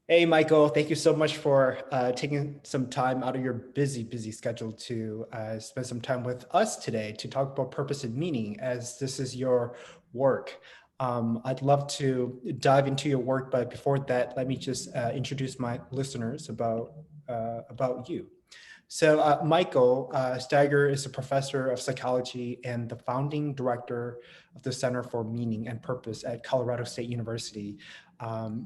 Hey, Michael, thank you so much for taking some time out of your busy schedule to spend some time with us today to talk about purpose and meaning, as this is your work. I'd love to dive into your work, but before that, let me just introduce my listeners about you. So, Michael Steger is a professor of psychology and the founding director of the Center for Meaning and Purpose at Colorado State University.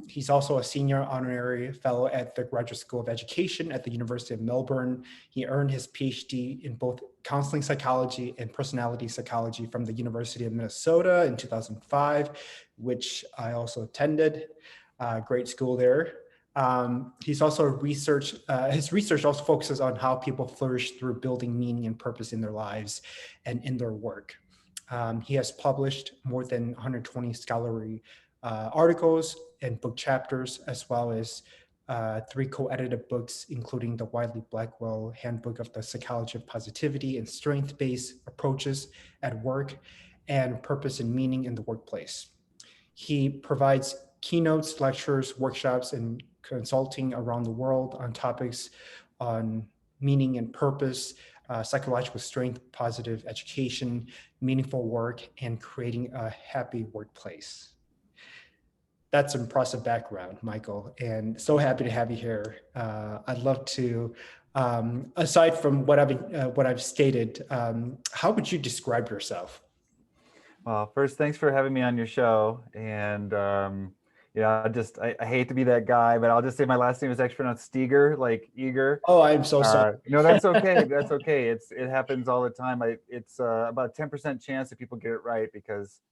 He's also a senior honorary fellow at the Graduate School of Education at the University of Melbourne. He earned his PhD in both counseling psychology and personality psychology from the University of Minnesota in 2005, which I also attended. Great school there. He's also his research also focuses on how people flourish through building meaning and purpose in their lives and in their work. He has published more than 120 scholarly articles and book chapters, as well as three co-edited books, including the Wiley Blackwell Handbook of the Psychology of Positivity and Strength-Based Approaches at Work and Purpose and Meaning in the Workplace. He provides keynotes, lectures, workshops, and consulting around the world on topics on meaning and purpose, psychological strength, positive education, meaningful work, and creating a happy workplace. That's an impressive background, Michael, and so happy to have you here. I'd love to, aside from what I've stated, how would you describe yourself? Well, first, thanks for having me on your show. And I hate to be that guy, but I'll just say my last name is actually pronounced Steger, like eager. Oh, I'm so sorry. No, that's okay. That's okay. It happens all the time. It's about 10% chance that people get it right because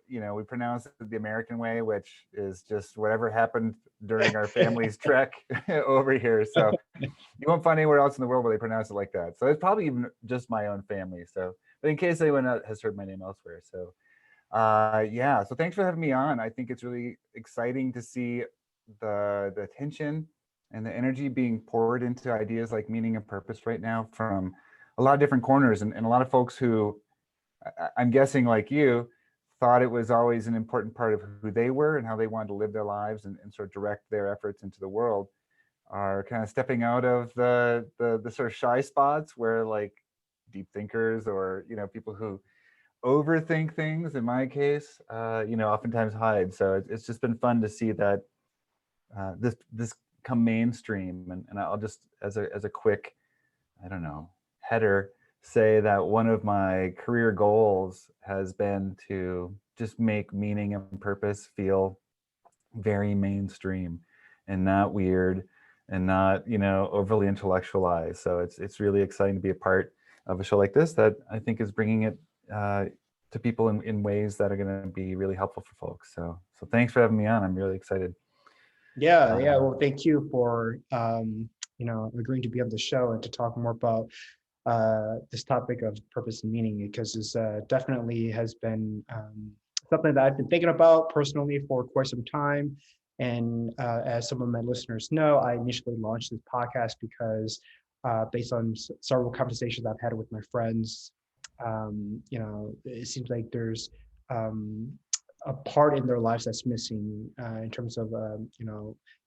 we pronounce it the American way, which is just whatever happened during our family's trek over here. So you won't find anywhere else in the world where they pronounce it like that. So it's probably even just my own family. So, but in case anyone has heard my name elsewhere. So yeah, so thanks for having me on. I think it's really exciting to see the attention and the energy being poured into ideas like meaning and purpose right now from a lot of different corners, and a lot of folks who I'm guessing like you thought it was always an important part of who they were and how they wanted to live their lives and sort of direct their efforts into the world are kind of stepping out of the sort of shy spots where like deep thinkers or people who overthink things in my case oftentimes hide. So it's just been fun to see that this come mainstream. And I'll just as a quick, I don't know, header, say that one of my career goals has been to just make meaning and purpose feel very mainstream and not weird and not overly intellectualized. So it's really exciting to be a part of a show like this that I think is bringing it to people in ways that are going to be really helpful for folks. So thanks for having me on. I'm really excited. Yeah. Well, thank you for agreeing to be on the show and to talk more about this topic of purpose and meaning, because it's definitely has been something that I've been thinking about personally for quite some time. And as some of my listeners know, I initially launched this podcast because based on several conversations I've had with my friends, it seems like there's a part in their lives that's missing in terms of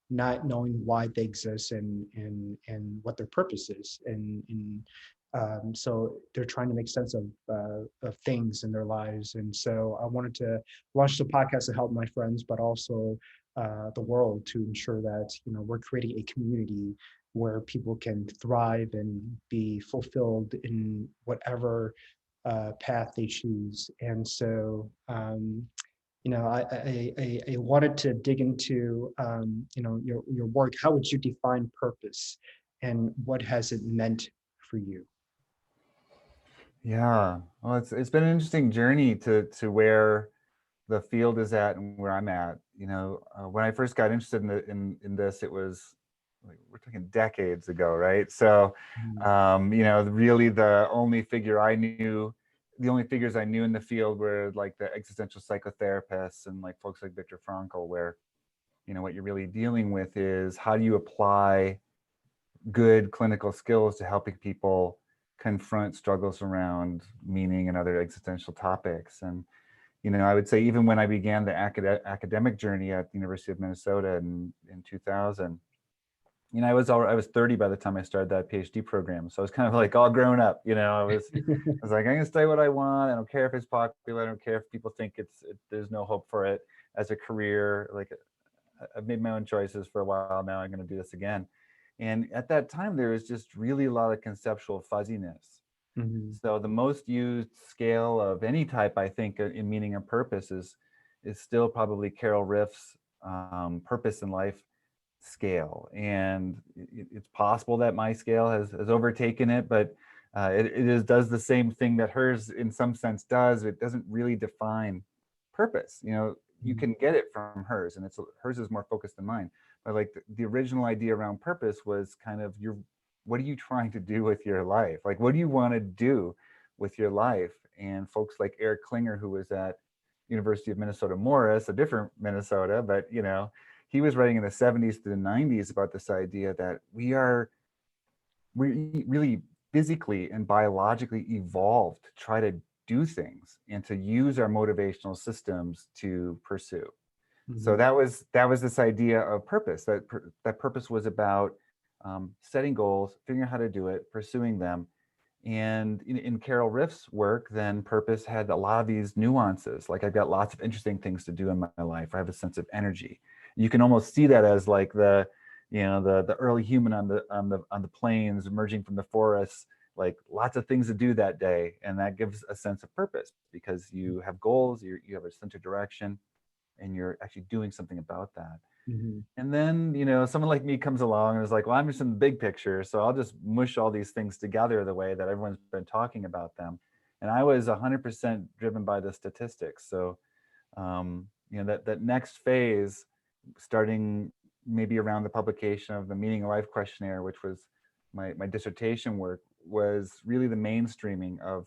not knowing why they exist and what their purpose is, and so they're trying to make sense of things in their lives. And so I wanted to launch the podcast to help my friends, but also the world, to ensure that we're creating a community where people can thrive and be fulfilled in whatever path they choose. And so I wanted to dig into your work. How would you define purpose, and what has it meant for you? Yeah, well, it's been an interesting journey to where the field is at and where I'm at. When I first got interested in this, it was like we're talking decades ago, right? So, Mm. really the only figures I knew in the field were like the existential psychotherapists and like folks like Viktor Frankl, where what you're really dealing with is how do you apply good clinical skills to helping people confront struggles around meaning and other existential topics. And I would say even when I began the academic journey at the University of Minnesota in 2000, I was 30 by the time I started that PhD program. So I was kind of like all grown up, I was like, I'm gonna study what I want. I don't care if it's popular. I don't care if people think there's no hope for it as a career. Like, I've made my own choices for a while now. I'm gonna do this again. And at that time, there was just really a lot of conceptual fuzziness. Mhm. So the most used scale of any type, I think, in meaning and purpose is still probably Carol Riff's purpose in life scale. And it's possible that my scale has overtaken it, but does the same thing that hers in some sense does. It doesn't really define purpose. You Mhm. can get it from hers, and hers is more focused than mine. But like the original idea around purpose was kind of what are you trying to do with your life? Like, what do you want to do with your life? And folks like Eric Klinger, who was at University of Minnesota Morris, a different Minnesota, but he was writing in the 70s to the 90s about this idea that we really physically and biologically evolved to try to do things and to use our motivational systems to pursue. So Mhm. that was this idea of purpose. That purpose was about setting goals, figuring out how to do it, pursuing them. And in Carol Riff's work, then purpose had a lot of these nuances. Like, I've got lots of interesting things to do in my life. I have a sense of energy. You can almost see that as like the early human on the plains emerging from the forests, like lots of things to do that day, and that gives a sense of purpose because you have goals, you have a sense of direction, and you're actually doing something about that. Mhm. And then, someone like me comes along and is like, well, I'm just in the big picture. So I'll just mush all these things together the way that everyone's been talking about them. And I was 100% driven by the statistics. So, that next phase, starting maybe around the publication of the Meaning of Life questionnaire, which was my dissertation work, was really the mainstreaming of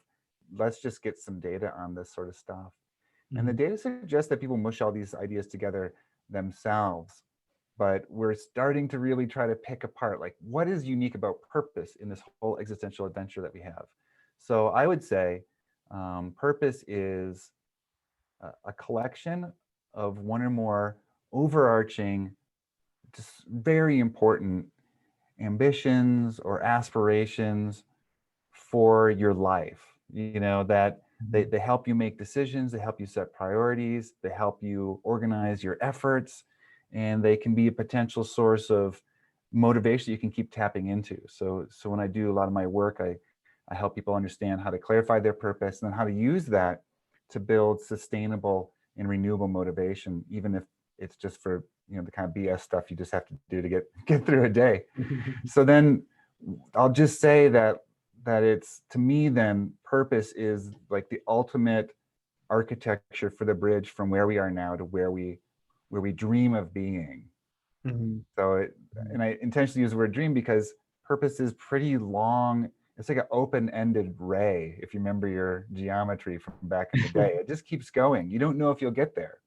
let's just get some data on this sort of stuff. And the Mhm. data suggests that people mush all these ideas together themselves, but we're starting to really try to pick apart like what is unique about purpose in this whole existential adventure that we have. So I would say purpose is a collection of one or more overarching, just very important ambitions or aspirations for your life, that they Mhm. help you make decisions, they help you set priorities, they help you organize your efforts, and they can be a potential source of motivation you can keep tapping into. So when I do a lot of my work, I help people understand how to clarify their purpose and then how to use that to build sustainable and renewable motivation, even if it's just for the kind of BS stuff you just have to do to get through a day. So then I'll just say that it's, to me, then purpose is like the ultimate architecture for the bridge from where we are now to where we dream of being. Mhm. And I intentionally use the word dream because purpose is pretty long. It's like an open-ended ray. If you remember your geometry from back in the day, it just keeps going. You don't know if you'll get there.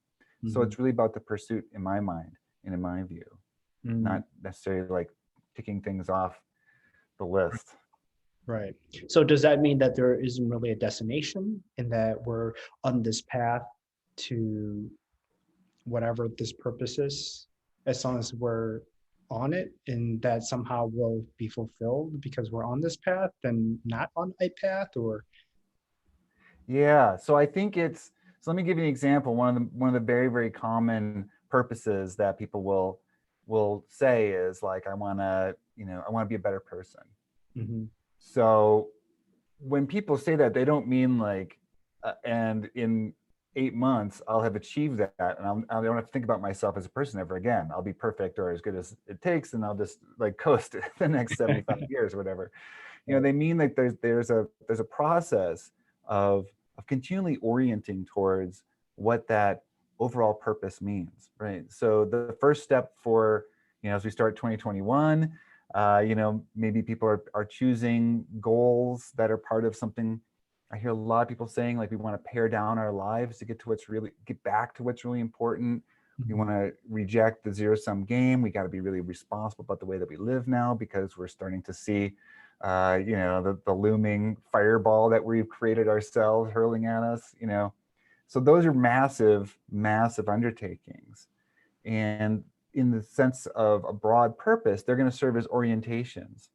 So Mhm. it's really about the pursuit in my mind and in my view, Mhm. not necessarily like ticking things off the list. Right. So does that mean that there isn't really a destination and that we're on this path to whatever this purpose is, as long as we're on it and that somehow will be fulfilled because we're on this path and not on a path or Yeah. So I think so let me give you an example. One of the very, very common purposes that people will say is like, I want to be a better person. Mhm. So when people say that, they don't mean like, and in 8 months I'll have achieved that, and I don't have to think about myself as a person ever again. I'll be perfect or as good as it takes, and I'll just like coast the next 75 years or whatever. They mean that there's a process of continually orienting towards what that overall purpose means, right? So the first step for, as we start 2021, maybe people are choosing goals that are part of something. I hear a lot of people saying like we want to pare down our lives to get back to what's really important. We want Mhm. to reject the zero-sum game. We got to be really responsible about the way that we live now because we're starting to see the looming fireball that we've created ourselves hurling at us. So those are massive, massive undertakings. And in the sense of a broad purpose, they're going to serve as orientations.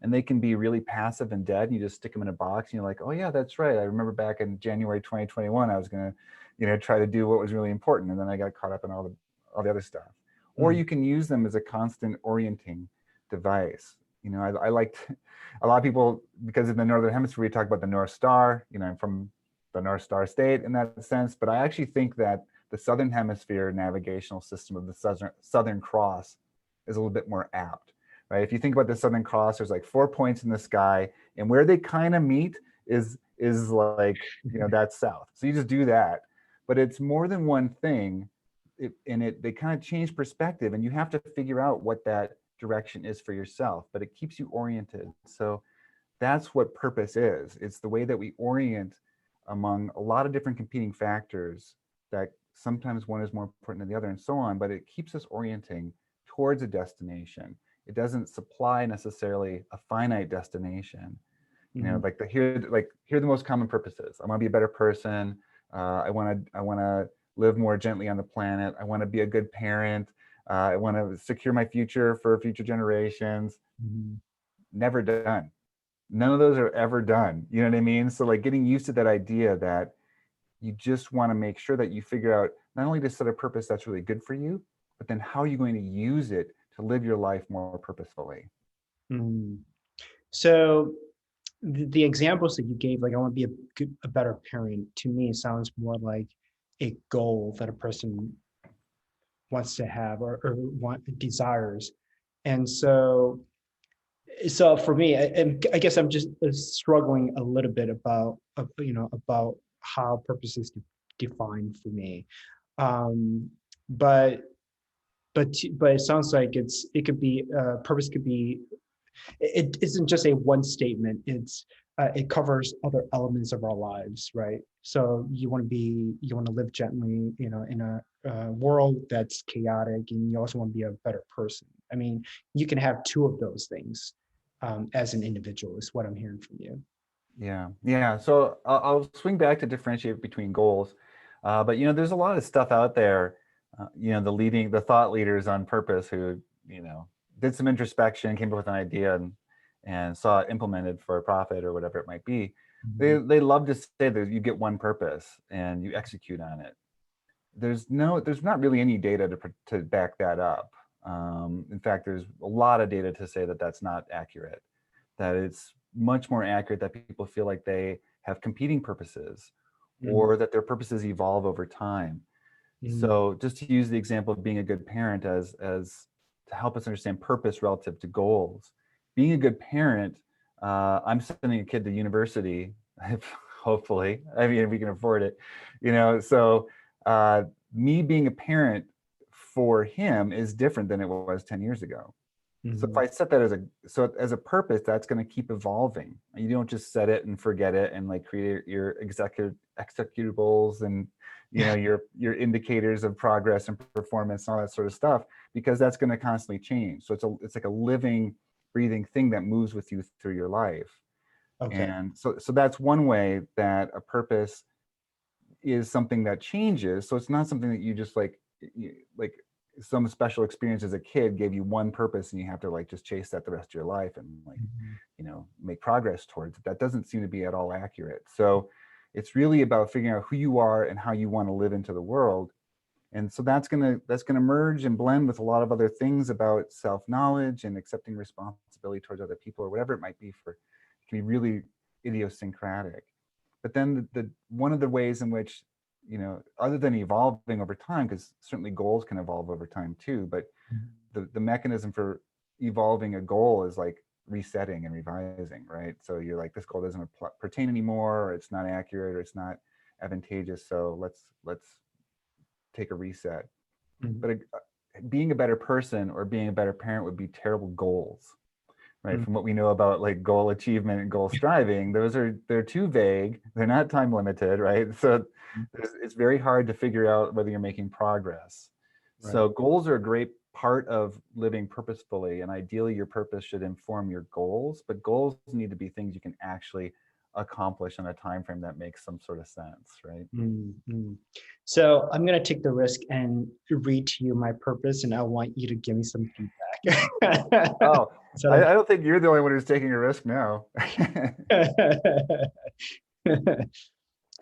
And they can be really passive and dead. And you just stick them in a box and you're like, oh yeah, that's right. I remember back in January 2021, I was going to, try to do what was really important. And then I got caught up in all the other stuff. Or you can use them as a constant orienting device. I liked a lot of people, because in the Northern Hemisphere, we talk about the North Star. I'm from the North Star state in that sense. But I actually think that the Southern Hemisphere navigational system of the Southern Cross is a little bit more apt. Right? If you think about the Southern Cross, there's like 4 points in the sky, and where they kind of meet is like, that's south. So you just do that, but it's more than one thing, they kind of change perspective, and you have to figure out what that direction is for yourself, but it keeps you oriented. So that's what purpose is. It's the way that we orient among a lot of different competing factors that sometimes one is more important than the other and so on, but it keeps us orienting towards a destination. It doesn't supply necessarily a finite destination. Like here are the most common purposes. I want to be a better person. I want to live more gently on the planet. I want to be a good parent. I want to secure my future for future generations. Never done. None of those are ever done. You know what I mean? So like getting used to that idea that you just want to make sure that you figure out not only to set a purpose that's really good for you, but then how are you going to use it to live your life more purposefully? So the examples that you gave, like I want to be a better parent, to me sounds more like a goal that a person wants to have or desires. And so for me, I guess I'm just struggling a little bit about about how purpose is defined for me. But but it sounds like it could be purpose could be, it isn't just a one statement. It covers other elements of our lives, right? So you want to live gently, in a world that's chaotic, and you also want to be a better person. I mean, you can have two of those things as an individual, is what I'm hearing from you. Yeah. So I'll swing back to differentiate between goals, but there's a lot of stuff out there. The thought leaders on purpose who did some introspection, came up with an idea, and saw it implemented for a profit or whatever it might be. They love to say that you get one purpose and you execute on it. There's not really any data to back that up. In fact, there's a lot of data to say that that's not accurate. That it's much more accurate that people feel like they have competing purposes, or that their purposes evolve over time. So just to use the example of being a good parent as to help us understand purpose relative to goals. Being a good parent, I'm sending a kid to university, hopefully. I mean, if we can afford it, so me being a parent for him is different than it was 10 years ago. So if I set that as a purpose, that's going to keep evolving. You don't just set it and forget it and like create your executables and your indicators of progress and performance and all that sort of stuff, because that's going to constantly change. So it's like a living, breathing thing that moves with you through your life. Okay. And so that's one way that a purpose is something that changes. So it's not something that you just like some special experience as a kid gave you one purpose and you have to like just chase that the rest of your life and like make progress towards it. That doesn't seem to be at all accurate. So it's really about figuring out who you are and how you want to live into the world. And so that's gonna merge and blend with a lot of other things about self-knowledge and accepting responsibility towards other people or whatever it might be. It can be really idiosyncratic. But then the one of the ways in which, other than evolving over time, because certainly goals can evolve over time too, but the mechanism for evolving a goal is like resetting and revising, right? So you're like, this goal doesn't pertain anymore, or it's not accurate, or it's not advantageous. So let's take a reset. But being a better person or being a better parent would be terrible goals, right? From what we know about like goal achievement and goal striving, they're too vague. They're not time limited, right? So it's very hard to figure out whether you're making progress. Right. So goals are a great part of living purposefully, and ideally your purpose should inform your goals, but goals need to be things you can actually accomplish in a time frame that makes some sort of sense, right? Mm. So I'm going to take the risk and read to you my purpose, and I want you to give me some feedback. Oh, Is that I don't think you're the only one who's taking a risk now. okay?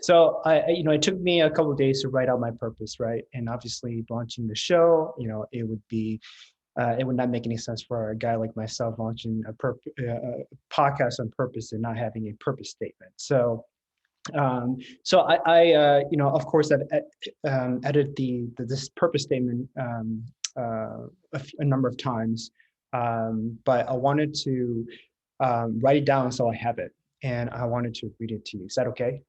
So it took me a couple of days to write out my purpose, right? And obviously, launching the show, it would not make any sense for a guy like myself launching a podcast on purpose and not having a purpose statement. So of course, I've edited this purpose statement a number of times, but I wanted to write it down so I have it, and I wanted to read it to you. Is that okay?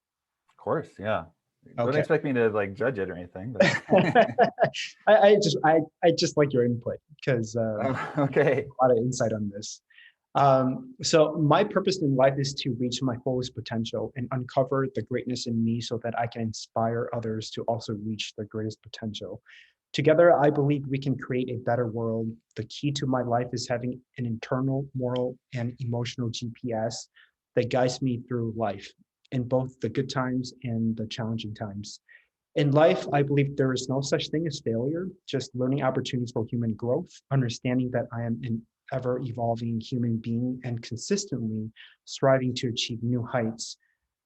Of course, yeah. Don't Okay. expect me to like judge it or anything, but I just like your input because okay. a lot of insight on this. So my purpose in life is to reach my fullest potential and uncover the greatness in me so that I can inspire others to also reach their greatest potential. Together, I believe we can create a better world. The key to my life is having an internal, moral, and emotional GPS that guides me through life in both the good times and the challenging times. In life, I believe there is no such thing as failure, just learning opportunities for human growth, understanding that I am an ever evolving human being and consistently striving to achieve new heights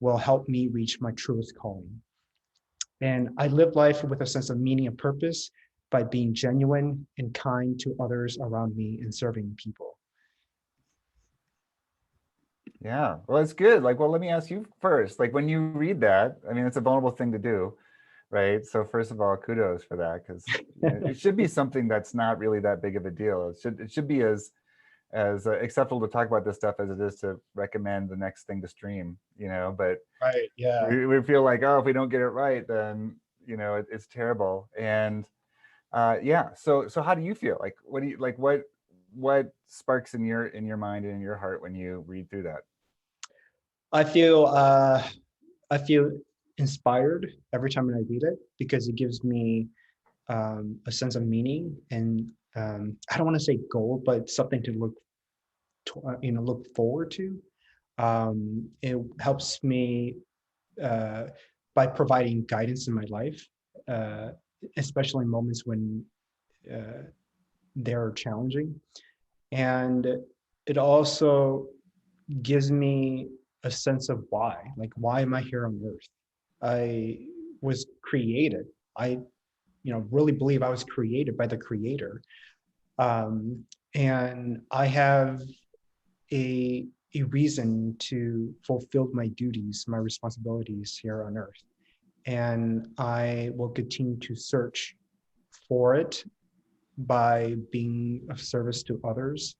will help me reach my truest calling. And I live life with a sense of meaning and purpose by being genuine and kind to others around me and serving people. Yeah, well, it's good. Like, well, let me ask you first. Like, when you read that, I mean, it's a vulnerable thing to do, right? So, first of all, kudos for that, because it should be something that's not really that big of a deal. It should be as acceptable to talk about this stuff as it is to recommend the next thing to stream. But Right. Yeah. we feel like, oh, if we don't get it right, then it's terrible. And yeah, so how do you feel? Like, what do you like? What sparks in your mind and in your heart when you read through that? I feel uh, I feel inspired every time I read it because it gives me a sense of meaning and I don't want to say goal, but something to look forward to. It helps me uh, by providing guidance in my life, uh, especially in moments when uh, they're challenging. And it also gives me a sense of why. Like, why am I here on Earth? I was created. I, really believe I was created by the Creator, and I have a a reason to fulfill my duties, my responsibilities here on Earth, and I will continue to search for it by being of service to others,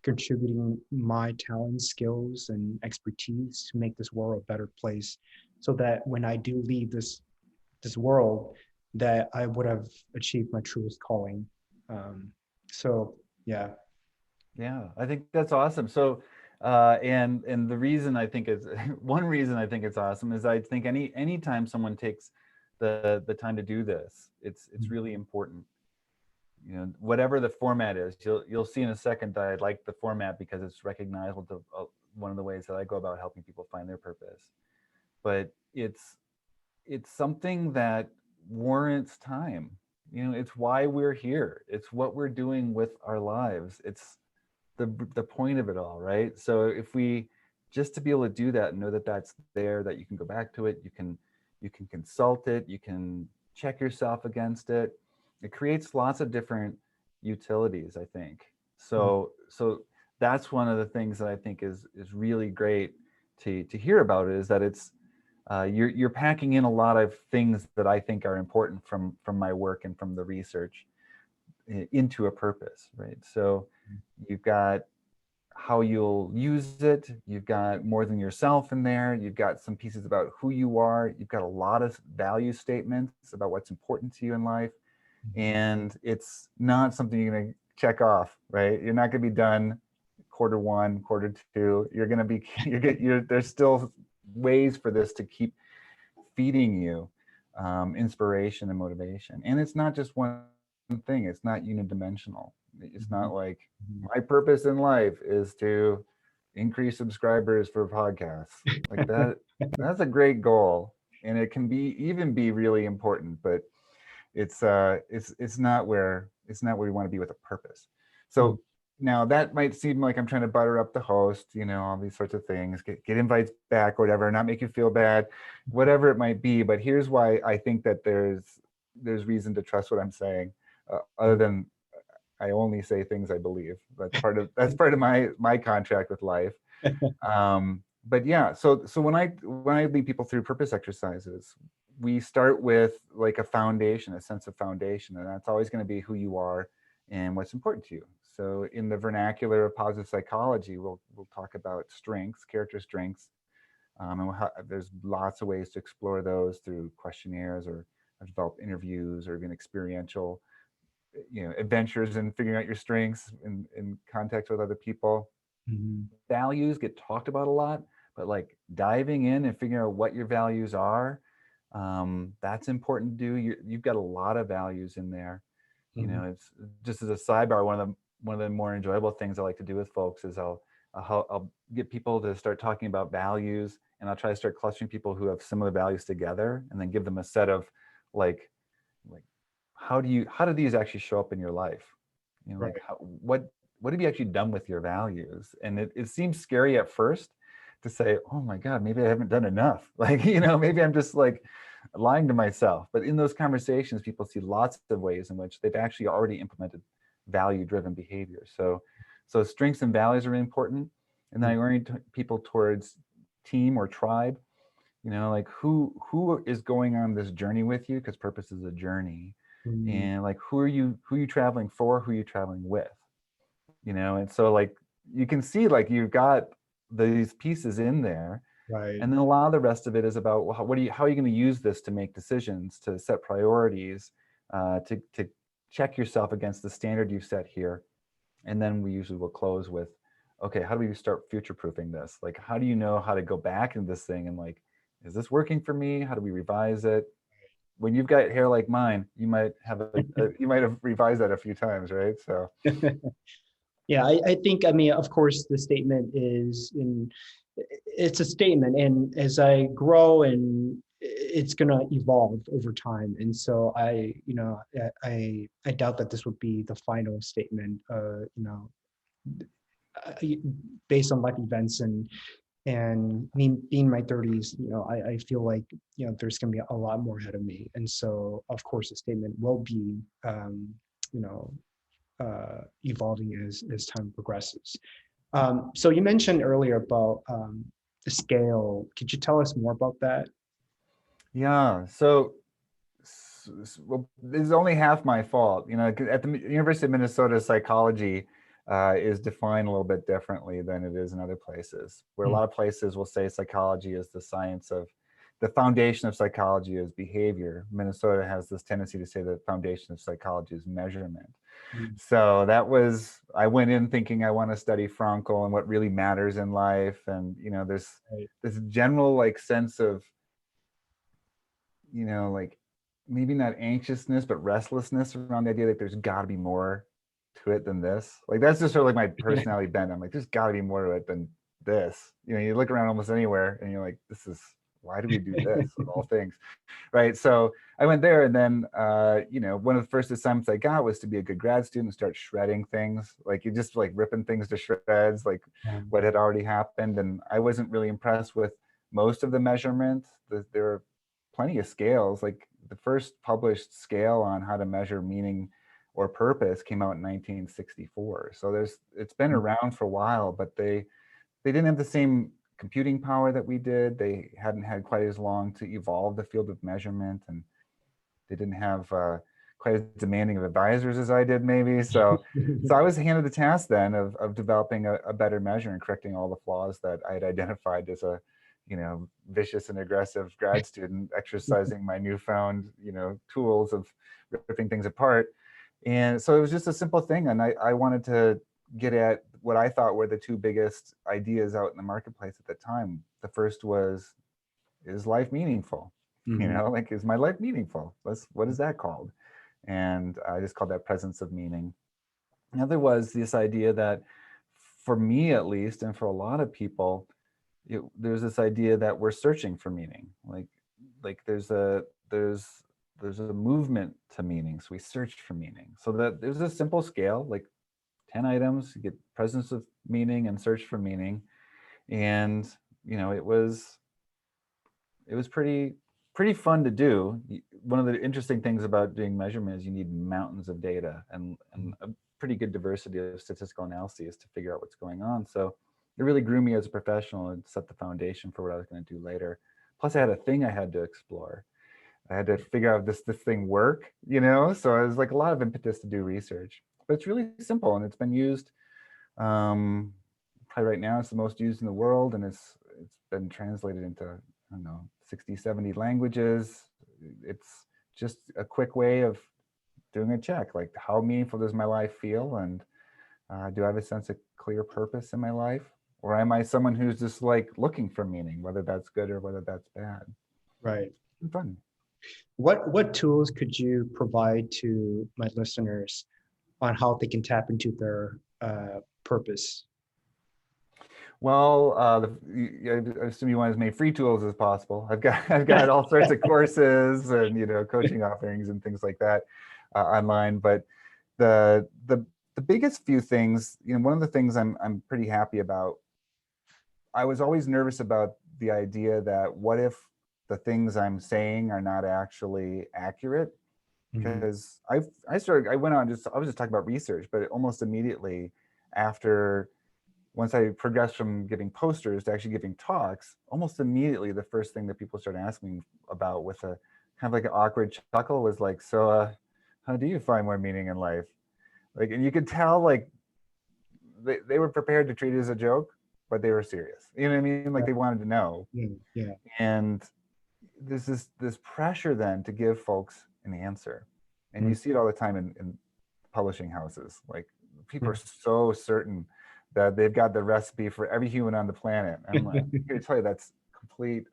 contributing my talents, skills, and expertise to make this world a better place, so that when I do leave this world, that I would have achieved my truest calling. Um, so yeah. Yeah, I think that's awesome. So, and the reason I think it's one reason I think it's awesome is I think anytime someone takes the time to do this, it's really important. Whatever the format is, you'll see in a second that I like the format because it's recognizable to one of the ways that I go about helping people find their purpose. But it's something that warrants time. It's why we're here. It's what we're doing with our lives. It's the point of it all, right? So if we just to be able to do that and know that that's there, that you can go back to it, you can consult it, you can check yourself against it. It creates lots of different utilities, I think. So that's one of the things that I think is really great to hear about it, is that it's you're packing in a lot of things that I think are important from my work and from the research into a purpose, right? So you've got how you'll use it, you've got more than yourself in there, you've got some pieces about who you are, you've got a lot of value statements about what's important to you in life, and it's not something you're going to check off, right? You're not going to be done quarter one, quarter two. You're going to be there's still ways for this to keep feeding you inspiration and motivation. And it's not just one thing, it's not unidimensional. It's not like my purpose in life is to increase subscribers for podcasts. Like that's a great goal. And it can even be really important, but it's not where we want to be with a purpose. So now that might seem like I'm trying to butter up the host, all these sorts of things, get invites back or whatever, not make you feel bad, whatever it might be. But here's why I think that there's reason to trust what I'm saying, other than I only say things I believe. That's part of my contract with life. But yeah, so when I lead people through purpose exercises, we start with like a foundation, a sense of foundation, and that's always going to be who you are and what's important to you. So in the vernacular of positive psychology, we'll talk about strengths, character strengths, and there's lots of ways to explore those through questionnaires or develop interviews or even experiential, adventures in figuring out your strengths in context with other people. Values get talked about a lot, but like diving in and figuring out what your values are, that's important to do. You've got a lot of values in there. It's just as a sidebar, one of the more enjoyable things I like to do with folks is I'll get people to start talking about values, and I'll try to start clustering people who have similar values together, and then give them a set of like how do these actually show up in your life? Right. What have you actually done with your values? And it seems scary at first to say, oh my God, maybe I haven't done enough. Maybe I'm just like lying to myself. But in those conversations, people see lots of ways in which they've actually already implemented value-driven behavior. So strengths and values are important. And then I orient people towards team or tribe, like who is going on this journey with you, because purpose is a journey. And like who are you traveling for, who are you traveling with, and so like you can see like you've got these pieces in there. Right. And then a lot of the rest of it is about how are you going to use this to make decisions, to set priorities, to check yourself against the standard you've set here. And then we usually will close with, okay, how do we start future proofing this? Like, how do you know how to go back into this thing and like, is this working for me? How do we revise it? When you've got hair like mine, you might have you might have revised that a few times, right? So yeah, I think, I mean, of course, the statement it's a statement, and as I grow, and it's going to evolve over time. And so I doubt that this would be the final statement, based on life events and me being in my 30s, I feel like, there's going to be a lot more ahead of me. And so, of course, the statement will be, evolving as time progresses. So you mentioned earlier about the scale. Could you tell us more about that? yeah, so well, this is only half my fault. At the University of Minnesota, psychology is defined a little bit differently than it is in other places, where a lot of places will say psychology is the foundation of psychology is behavior. Minnesota has this tendency to say the foundation of psychology is measurement. So I went in thinking I want to study Frankl and what really matters in life. And, there's this general like sense of, like maybe not anxiousness, but restlessness around the idea that there's got to be more to it than this. Like that's just sort of like my personality bent. I'm like, there's got to be more to it than this. You look around almost anywhere and you're like, why do we do this of all things, right? So I went there, and then one of the first assignments I got was to be a good grad student and start shredding things. Like you just like ripping things to shreds, like what had already happened. And I wasn't really impressed with most of the measurement. There are plenty of scales. Like the first published scale on how to measure meaning or purpose came out in 1964. So it's been around for a while, but they didn't have the same computing power that we did. They hadn't had quite as long to evolve the field of measurement, and they didn't have quite as demanding of advisors as I did, maybe. So I was handed the task then of developing a better measure and correcting all the flaws that I had identified as a vicious and aggressive grad student, exercising my newfound tools of ripping things apart. And so it was just a simple thing, and I wanted to get at what I thought were the two biggest ideas out in the marketplace at the time. The first was, is life meaningful? Like, is my life meaningful? What is that called? And I just called that presence of meaning. The other was this idea that for me at least, and for a lot of people, there's this idea that we're searching for meaning. Like there's a movement to meaning, so we search for meaning. So that there's a simple scale, like 10 items, you get presence of meaning and search for meaning. And it was pretty fun to do. One of the interesting things about doing measurement is you need mountains of data and a pretty good diversity of statistical analyses to figure out what's going on. So it really grew me as a professional and set the foundation for what I was going to do later. Plus, I had a thing I had to explore. I had to figure out this thing work, So it was like a lot of impetus to do research. But it's really simple, and it's been used. Probably right now, it's the most used in the world, and it's been translated into, I don't know, 60, 70 languages. It's just a quick way of doing a check, like how meaningful does my life feel, and do I have a sense of clear purpose in my life, or am I someone who's just like looking for meaning, whether that's good or whether that's bad? Right. It's fun. What tools could you provide to my listeners on how they can tap into their purpose? Well, I assume you want as many free tools as possible. I've got all sorts of courses and coaching offerings and things like that online. But the biggest few things, one of the things I'm pretty happy about. I was always nervous about the idea that what if the things I'm saying are not actually accurate? Because I was just talking about research, but almost immediately after, once I progressed from giving posters to actually giving talks, almost immediately the first thing that people started asking me about with a kind of like an awkward chuckle was like, so how do you find more meaning in life? Like, and you could tell like they were prepared to treat it as a joke, but they were serious. You know what I mean? Like they wanted to know. Yeah. And there's this pressure then to give folks an answer. And you see it all the time in publishing houses. Like people are so certain that they've got the recipe for every human on the planet. I'm like, I'm here to tell you that's complete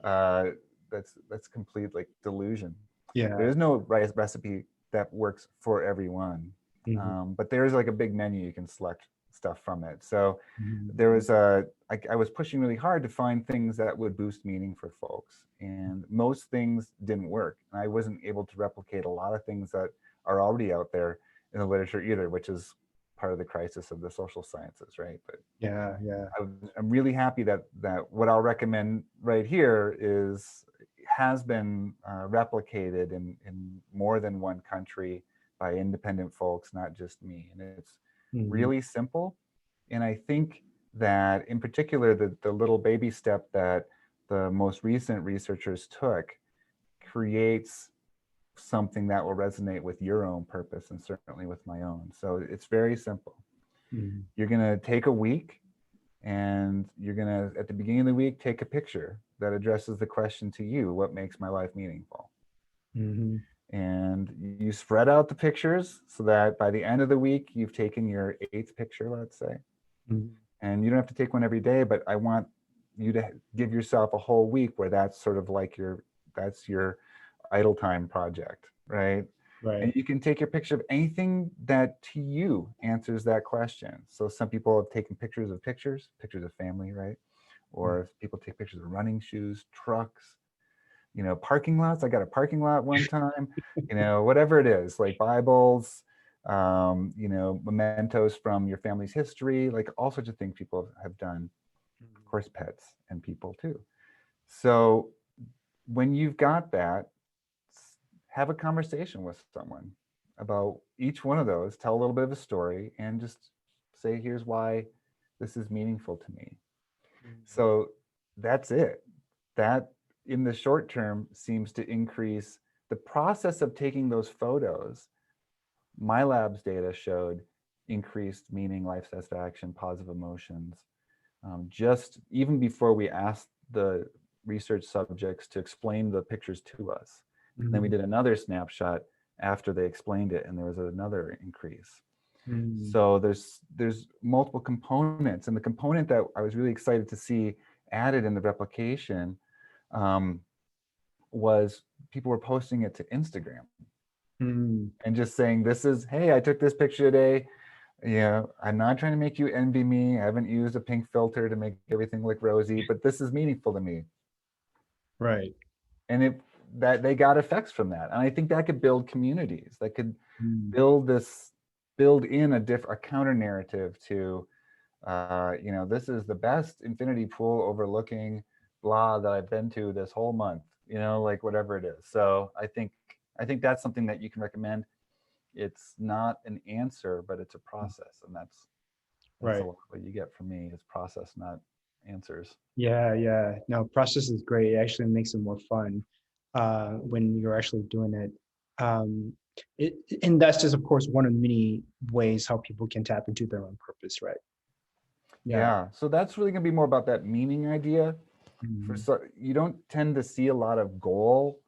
that's complete like delusion. Yeah. There is no recipe that works for everyone. But there's like a big menu you can select stuff from it. So there was I was pushing really hard to find things that would boost meaning for folks, and most things didn't work. And I wasn't able to replicate a lot of things that are already out there in the literature either, which is part of the crisis of the social sciences, right? But yeah. I'm really happy that what I'll recommend right here has been replicated in more than one country by independent folks, not just me. And it's really simple. And I think that in particular, the little baby step that the most recent researchers took creates something that will resonate with your own purpose and certainly with my own. So it's very simple. You're going to take a week and you're going to, at the beginning of the week, take a picture that addresses the question to you, what makes my life meaningful? And you spread out the pictures so that by the end of the week, you've taken your 8th picture, let's say. And you don't have to take one every day, but I want you to give yourself a whole week where that's sort of like that's your idle time project, right? And you can take your picture of anything that to you answers that question. So some people have taken pictures of family, right? Or people take pictures of running shoes, trucks, parking lots. I got a parking lot one time, whatever it is, like Bibles, mementos from your family's history, like all sorts of things people have done. Of course, pets and people too. So when you've got that, have a conversation with someone about each one of those, tell a little bit of a story, and just say, here's why this is meaningful to me. So that's it. That in the short term seems to increase the process of taking those photos. My lab's data showed increased meaning, life satisfaction, positive emotions, just even before we asked the research subjects to explain the pictures to us. And then we did another snapshot after they explained it, and there was another increase. So there's multiple components, and the component that I was really excited to see added in the replication was people were posting it to Instagram and just saying, this is, hey, I took this picture today. Yeah, I'm not trying to make you envy me. I haven't used a pink filter to make everything look rosy, but this is meaningful to me. Right. And that they got effects from that. And I think that could build communities, that could Mm. build in a counter narrative to this is the best infinity pool overlooking blah that I've been to this whole month, like whatever it is. So I think that's something that you can recommend. It's not an answer, but it's a process. And that's a Right. lot what you get from me is process, not answers. Yeah, yeah. No, process is great. It actually makes it more fun when you're actually doing it. Um, and that's just, of course, one of many ways how people can tap into their own purpose, right? Yeah. Yeah. So that's really gonna be more about that meaning idea. Mhm. You don't tend to see a lot of goal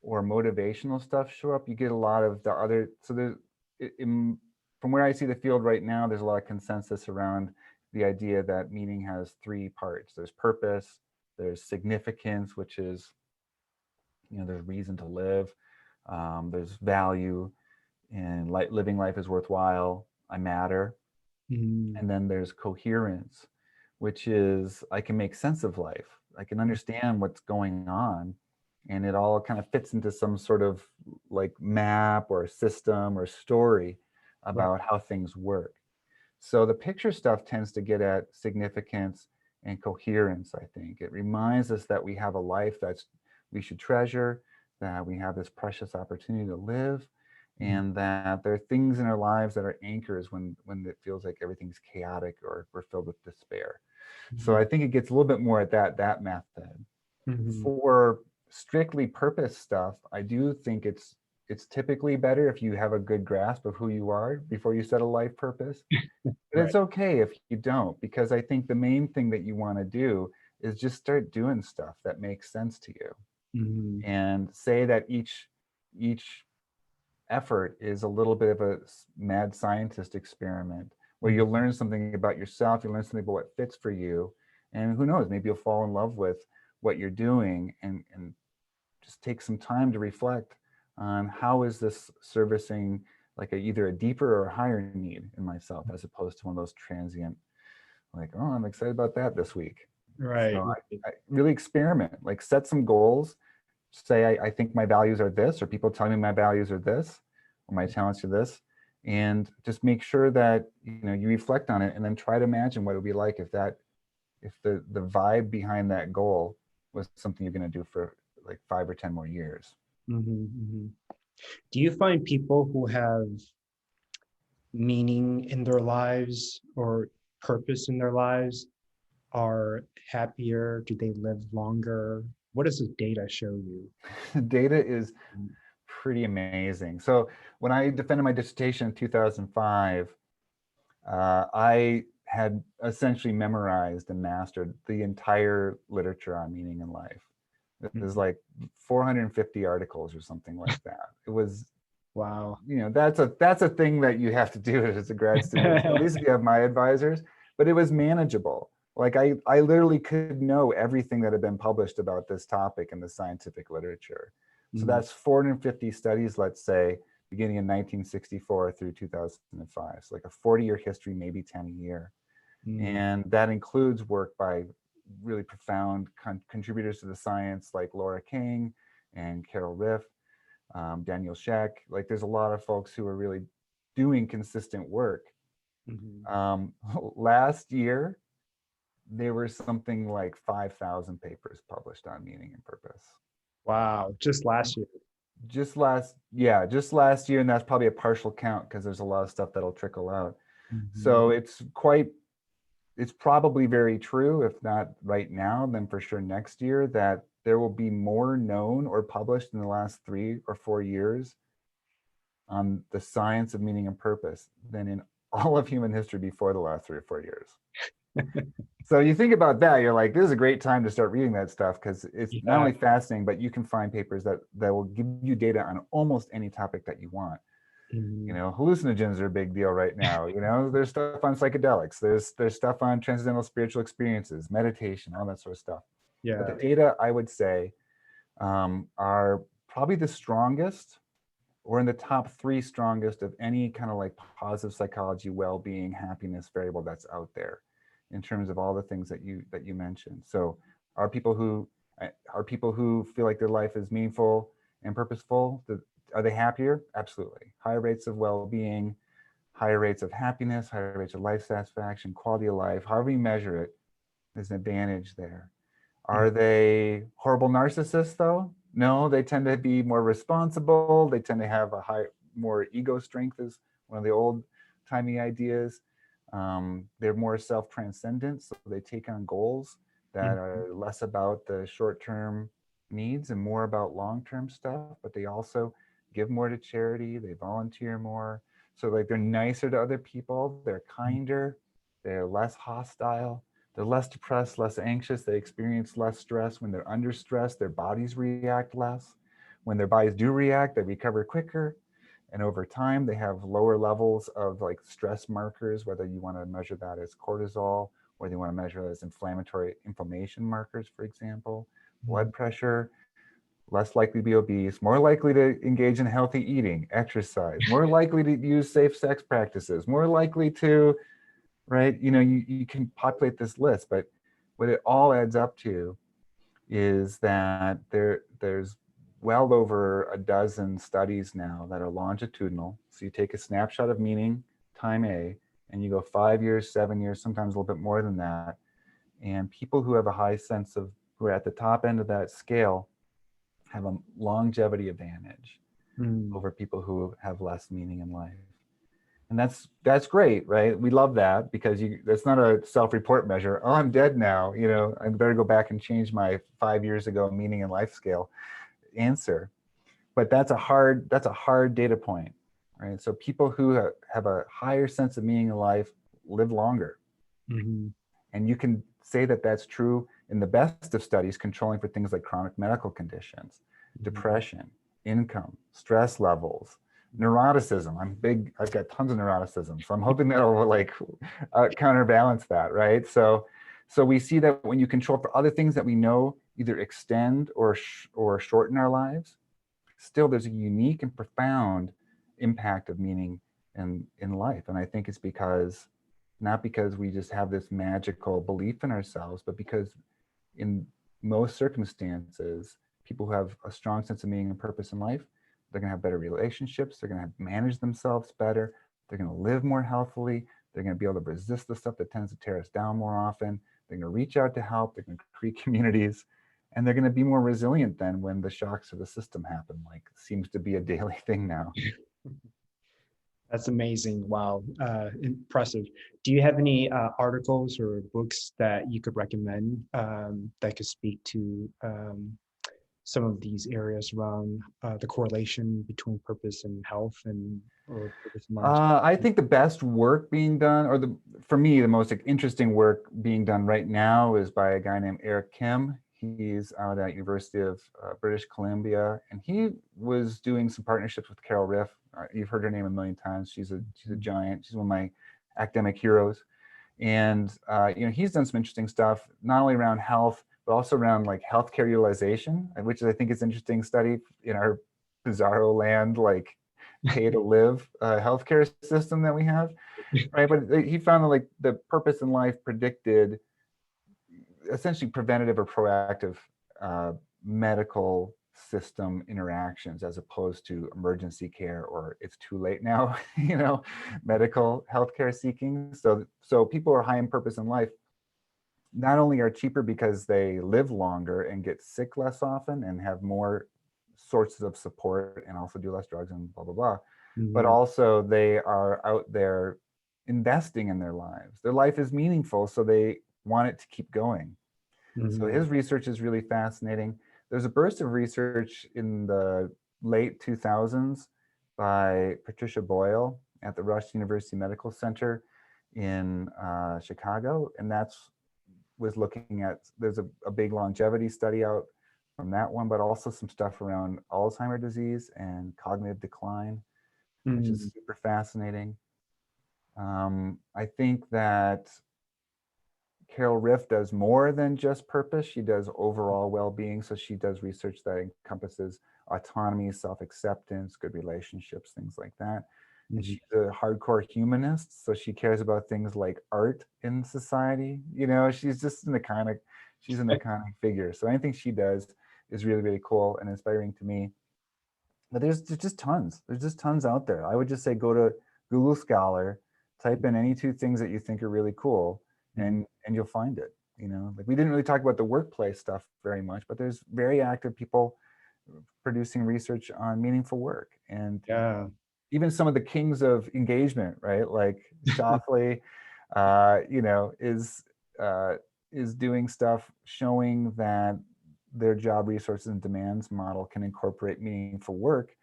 or motivational stuff show up. You get a lot of the other. So there's from where I see the field right now, there's a lot of consensus around the idea that meaning has three parts. There's purpose, there's significance, which is there's reason to live, there's value, and living life is worthwhile. I matter. Mhm. And then there's coherence, which is I can make sense of life. I can understand what's going on. And it all kind of fits into some sort of like map or system or story Right. about how things work. So the picture stuff tends to get at significance and coherence, I think. It reminds us that we have a life that's we should treasure, that we have this precious opportunity to live, Mhm. and that there are things in our lives that are anchors when it feels like everything's chaotic or we're filled with despair. So Mhm. I think it gets a little bit more at that method. Mhm. For strictly purpose stuff, I do think it's typically better if you have a good grasp of who you are before you set a life purpose. But Right. it's okay if you don't, because I think the main thing that you want to do is just start doing stuff that makes sense to you, Mhm. and say that each effort is a little bit of a mad scientist experiment where Mhm. you'll learn something about yourself, you'll learn something about what fits for you, and who knows, maybe you'll fall in love with what you're doing, and just take some time to reflect on how is this servicing like either a deeper or a higher need in myself, as opposed to one of those transient like, oh, I'm excited about that this week. Right. So Right. I really experiment, like set some goals, say I think my values are this, or people tell me my values are this, or my talents are this, and just make sure that you reflect on it, and then try to imagine what it would be like if the vibe behind that goal was something you're going to do for like 5 or 10 more years. Mhm. Mhm. Do you find people who have meaning in their lives or purpose in their lives are happier? Do they live longer? What does the data show you? Data is pretty amazing. So when I defended my dissertation in 2005, I had essentially memorized and mastered the entire literature on meaning in life. It was Mhm. like 450 articles or something like that. It was, Wow. that's a thing that you have to do as a grad student. At least if you have my advisors, but it was manageable. Like I literally could know everything that had been published about this topic in the scientific literature. So Mm, that's 450 studies, let's say, beginning in 1964 through 2005. So like a 40-year history, maybe 10 a year. mm, And that includes work by really profound contributors to the science like Laura King and Carol Riff, Daniel Sheck. Like there's a lot of folks who are really doing consistent work. mhm. Last year, there were something like 5,000 papers published on meaning and purpose. Wow. Just last year. Just last year, and that's probably a partial count because there's a lot of stuff that'll trickle out. Mhm. So it's probably very true, if not right now, then for sure next year, that there will be more known or published in the last 3 or 4 years on the science of meaning and purpose than in all of human history before the last 3 or 4 years. So you think about that, you're like, this is a great time to start reading that stuff because it's not Yeah. only fascinating, but you can find papers that will give you data on almost any topic that you want. Mhm. Hallucinogens are a big deal right now. There's stuff on psychedelics, there's stuff on transcendental spiritual experiences, meditation, all that sort of stuff. But the Yeah. data, I would say, are probably the strongest We're in the top 3 strongest of any kind of like positive psychology, well-being, happiness variable that's out there in terms of all the things that you mentioned. So are people who feel like their life is meaningful and purposeful, are they happier? Absolutely. Higher rates of well-being, higher rates of happiness, higher rates of life satisfaction, quality of life, however you measure it, there's an advantage there. Are they horrible narcissists though? No, they tend to be more responsible. They tend to have more ego strength is one of the old timey ideas. They're more self-transcendent, so they take on goals that are less about the short-term needs and more about long-term stuff, but they also give more to charity, they volunteer more. So like they're nicer to other people, they're kinder, they're less hostile. They're less depressed, less anxious. They experience less stress. When they're under stress, their bodies react less. When their bodies do react, they recover quicker. And over time, they have lower levels of like stress markers, whether you want to measure that as cortisol, or you want to measure it as inflammation markers, for example, blood pressure, less likely to be obese, more likely to engage in healthy eating, exercise, more likely to use safe sex practices, more likely to, right? You can populate this list, but what it all adds up to is that there's well over a dozen studies now that are longitudinal. So you take a snapshot of meaning, time A, and you go 5 years, 7 years, sometimes a little bit more than that. And people who have a high sense of, who are at the top end of that scale, have a longevity advantage over people who have less meaning in life. And that's great, right? We love that because that's not a self-report measure. Oh, I'm dead now. I better go back and change my 5 years ago meaning and life scale answer. But that's a hard data point, right? So people who have a higher sense of meaning in life live longer. And you can say that that's true in the best of studies controlling for things like chronic medical conditions, depression, income, stress levels, neuroticism. I've got tons of neuroticism. So I'm hoping that'll like counterbalance that, right? So we see that when you control for other things that we know either extend or shorten our lives, still there's a unique and profound impact of meaning in life. And I think it's not because we just have this magical belief in ourselves, but because in most circumstances, people who have a strong sense of meaning and purpose in life, they're going to have better relationships, they're going to manage themselves better, they're going to live more healthily, they're going to be able to resist the stuff that tends to tear us down more often, they're going to reach out to help, they're going to create communities, and they're going to be more resilient then when the shocks of the system happen, like seems to be a daily thing now. That's amazing. Wow. Impressive. Do you have any articles or books that you could recommend that could speak to some of these areas around the correlation between purpose and health or purpose and longevity? I think the best work being done, or for me, the most interesting work being done right now is by a guy named Eric Kim. He's out at University of British Columbia, and he was doing some partnerships with Carol Riff. You've heard her name a million times. She's a giant. She's one of my academic heroes. And he's done some interesting stuff, not only around health, but also around like healthcare utilization, which I think is an interesting study in our bizarro land, like pay to live healthcare system that we have, right? But he found that like the purpose in life predicted essentially preventative or proactive medical system interactions as opposed to emergency care or it's too late now, medical healthcare seeking. So people who are high in purpose in life not only are cheaper because they live longer and get sick less often and have more sources of support and also do less drugs and blah, blah, blah, but also they are out there investing in their lives. Their life is meaningful, so they want it to keep going. So his research is really fascinating. There's a burst of research in the late 2000s by Patricia Boyle at the Rush University Medical Center in Chicago. And was looking at, there's a big longevity study out from that one, but also some stuff around Alzheimer's disease and cognitive decline, which is super fascinating. I think that Carol Riff does more than just purpose. She does overall well-being. So she does research that encompasses autonomy, self-acceptance, good relationships, things like that. And Mhm. she's a hardcore humanist, so she cares about things like art in society. She's just she's an iconic figure. So anything she does is really, really cool and inspiring to me. But there's just tons. There's just tons out there. I would just say go to Google Scholar, type in any two things that you think are really cool, Mhm. and you'll find it. Like we didn't really talk about the workplace stuff very much, but there's very active people producing research on meaningful work, and Yeah. even some of the kings of engagement, right? Like Shoffley, you know, uh, is doing stuff showing that their job resources and demands model can incorporate meaningful work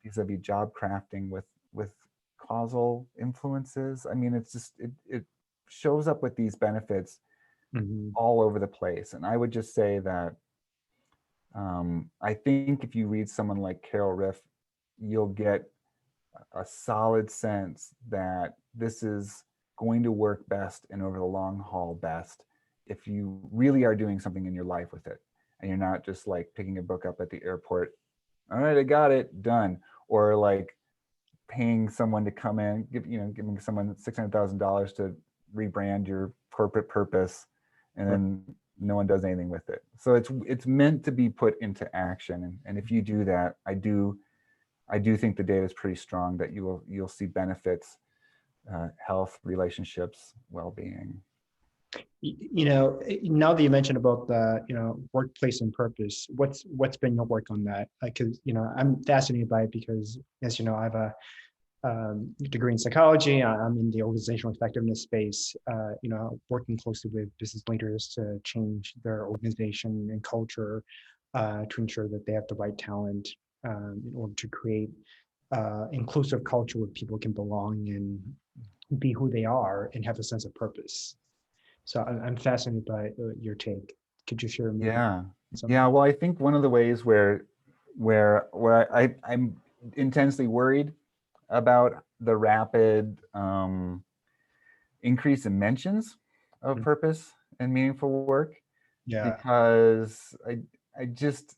vis-a-vis job crafting with causal influences. I mean, it's just it shows up with these benefits Mhm. all over the place. And I would just say that I think if you read someone like Carol Riff, you'll get a solid sense that this is going to work best and over the long haul best if you really are doing something in your life with it, and you're not just like picking a book up at the airport. All right, I got it, done. Or like paying someone to come in, giving someone $600,000 to rebrand your corporate purpose, and Right. then no one does anything with it. So it's meant to be put into action, and if you do that, I do think the data is pretty strong that you'll see benefits, health, relationships, well-being. Now that you mentioned about the, workplace and purpose, what's been your work on that? Because, I'm fascinated by it because, as you know, I have a degree in psychology. I'm in the organizational effectiveness space, working closely with business leaders to change their organization and culture to ensure that they have the right talent in order to create inclusive culture where people can belong and be who they are and have a sense of purpose. So I'm fascinated by your take. Could you share maybe Yeah, some? yeah. Well, I think one of the ways where I'm intensely worried about the rapid increase in mentions of purpose and meaningful work, Yeah. because I just,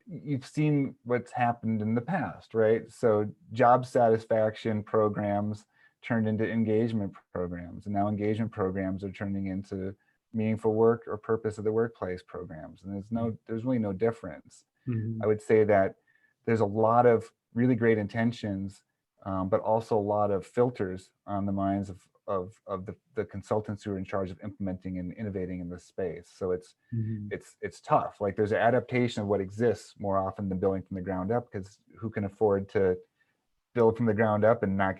you've seen what's happened in the past, right? So job satisfaction programs turned into engagement programs, and now engagement programs are turning into meaningful work or purpose of the workplace programs, and there's really no difference. Mhm. I would say that there's a lot of really great intentions, but also a lot of filters on the minds of the consultants who are in charge of implementing and innovating in this space. So Mhm. it's tough. Like there's an adaptation of what exists more often than building from the ground up, because who can afford to build from the ground up and not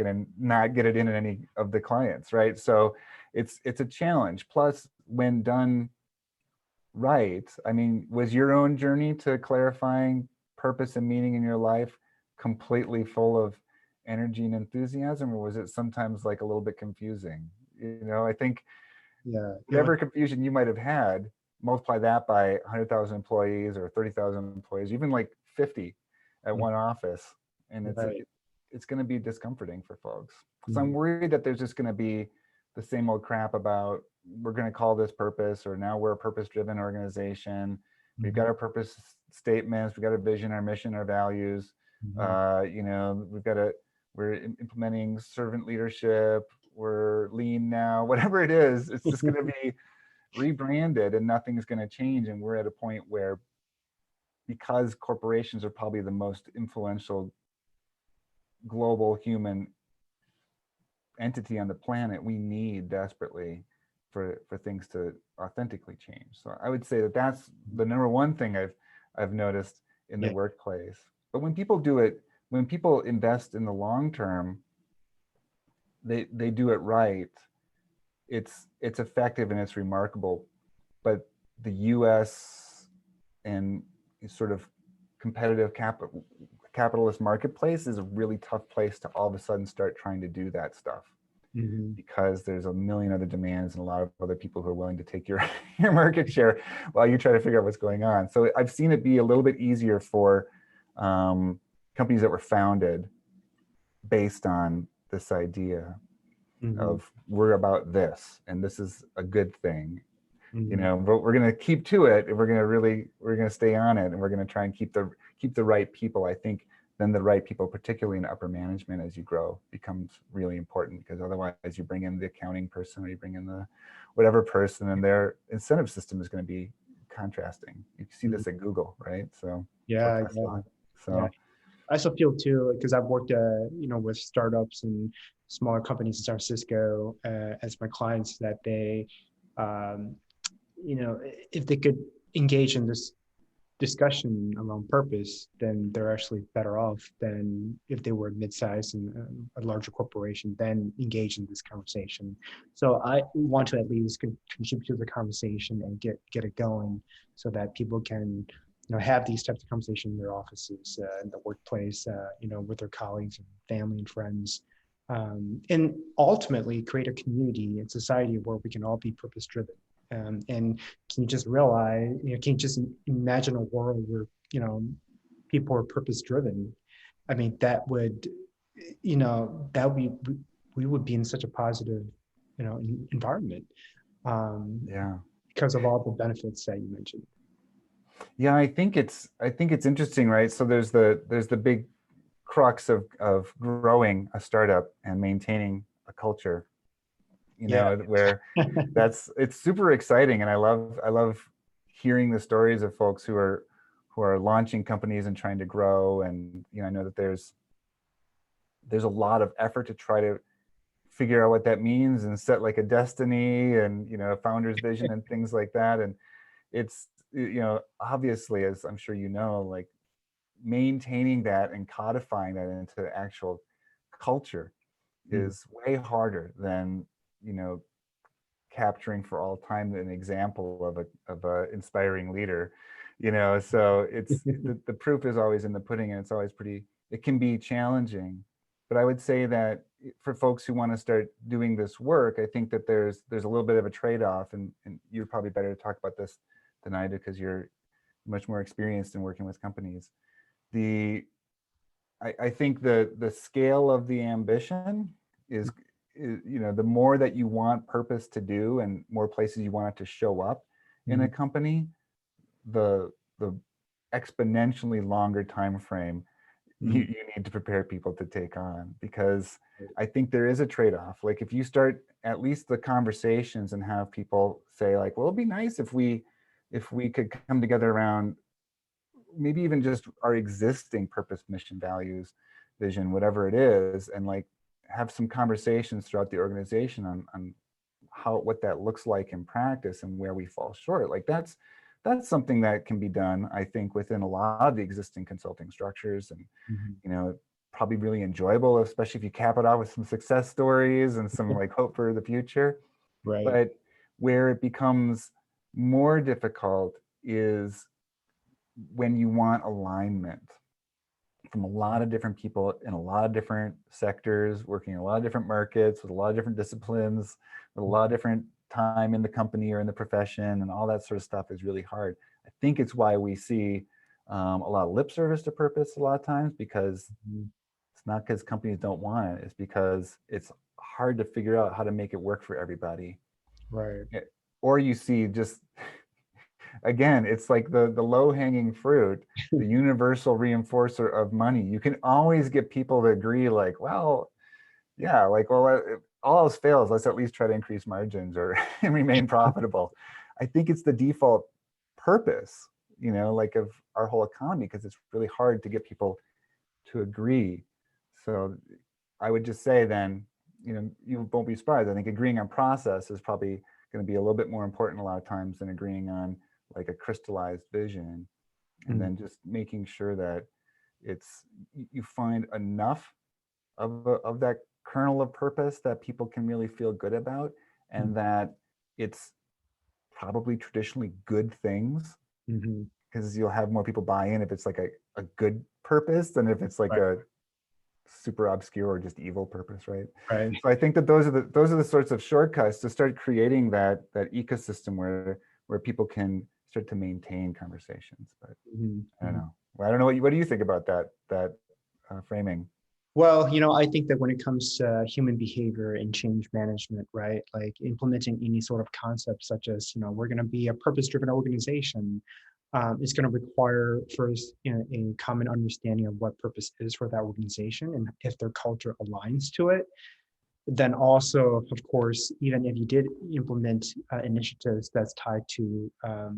get it in any of the clients, right? So it's a challenge. Plus, when done right, I mean, was your own journey to clarifying purpose and meaning in your life completely full of energy and enthusiasm, or was it sometimes like a little bit confusing? I think Yeah. whatever confusion you might have had, multiply that by 100,000 employees or 30,000 employees, even like 50 at one office, and Right. it's going to be discomforting for folks. So I'm Mhm. worried that there's just going to be the same old crap about, we're going to call this purpose, or now we're a purpose-driven organization. We've got Mhm. our purpose statements, we've got our vision, our mission, our values. Mhm. We've got we're implementing servant leadership, we're lean now, whatever it is, it's just going to be rebranded and nothing's going to change. And we're at a point where, because corporations are probably the most influential global human entity on the planet, we need desperately for things to authentically change. So I would say that that's the number one thing I've noticed in the Yeah. workplace. But when people do it, when people invest in the long term, they do it right. It's effective and it's remarkable. But the U.S. and sort of competitive capitalist marketplace is a really tough place to all of a sudden start trying to do that stuff, Mhm. because there's a million other demands and a lot of other people who are willing to take your your market share while you try to figure out what's going on. So I've seen it be a little bit easier for companies that were founded based on this idea Mhm. of, we're about this and this is a good thing. But we're going to keep to it, and we're going to stay on it, and we're going to try and keep the right people. I think then the right people, particularly in upper management, as you grow, becomes really important, because otherwise you bring in the accounting person, or you bring in the whatever person, and their incentive system is going to be contrasting. You see this at Google, right? So, or Yeah, yeah, Tesla. yeah. So I also feel too, because I've worked, with startups and smaller companies in San Francisco as my clients, that they, um, if they could engage in this discussion around purpose, then they're actually better off than if they were mid-sized and a larger corporation, then engage in this conversation. So I want to at least contribute to the conversation and get it going, so that people can have these types of conversations in their offices, in the workplace, with their colleagues and family and friends, and ultimately create a community and society where we can all be purpose driven. And can you just realize, can you just imagine a world where, people are purpose driven? I mean, that would be, we would be in such a positive, environment, um, yeah. because of all the benefits that you mentioned. Yeah, I think it's interesting, right? So there's the big crux of growing a startup and maintaining a culture, Yeah. where it's super exciting. And I love hearing the stories of folks who are launching companies and trying to grow. And I know that there's a lot of effort to try to figure out what that means and set like a destiny and a founder's vision and things like that. And it's obviously, as I'm sure like maintaining that and codifying that into actual culture Mm. is way harder than capturing for all time an example of a inspiring leader. So it's the proof is always in the pudding, and it's always it can be challenging. But I would say that for folks who want to start doing this work, I think that there's a little bit of a trade-off, and you're probably better to talk about this than I do, because you're much more experienced in working with companies. I think the scale of the ambition is, the more that you want purpose to do and more places you want it to show up in a Mhm. company, the exponentially longer time frame you, Mhm. you need to prepare people to take on. Because I think there is a trade-off. Like, if you start at least the conversations and have people say, like, well, it'd be nice if we could come together around maybe even just our existing purpose, mission, values, vision, whatever it is, and like have some conversations throughout the organization on what that looks like in practice and where we fall short. Like, that's something that can be done, I think, within a lot of the existing consulting structures, and Mhm. probably really enjoyable, especially if you cap it off with some success stories and some like hope for the future. Right. But where it becomes more difficult is when you want alignment from a lot of different people in a lot of different sectors, working in a lot of different markets with a lot of different disciplines, with a lot of different time in the company or in the profession, and all that sort of stuff is really hard. I think it's why we see a lot of lip service to purpose a lot of times, because Mhm. it's not because companies don't want it, it's because it's hard to figure out how to make it work for everybody. Right. Or you see just again, it's like the low hanging fruit, the universal reinforcer of money. You can always get people to agree, like, well, yeah, like, well, if all else fails, let's at least try to increase margins or remain profitable. I think it's the default purpose, like of our whole economy, because it's really hard to get people to agree. So I would just say then, you won't be surprised. I think agreeing on process is probably going to be a little bit more important a lot of times than agreeing on like a crystallized vision. And Mhm. then just making sure that you find enough of that kernel of purpose that people can really feel good about, and that it's probably traditionally good things, Mhm. because you'll have more people buy in if it's like a good purpose than if it's like Right. a super obscure or just evil purpose, right? Right. So I think that those are the sorts of shortcuts to start creating that ecosystem where people can start to maintain conversations. But Mhm. I don't Mhm. know. Well, I don't know what do you think about that framing? Well, I think that when it comes to human behavior and change management, right, like implementing any sort of concept such as, we're going to be a purpose-driven organization, it's going to require first, a common understanding of what purpose is for that organization and if their culture aligns to it. Then also, of course, even if you did implement initiatives that's tied to, uh,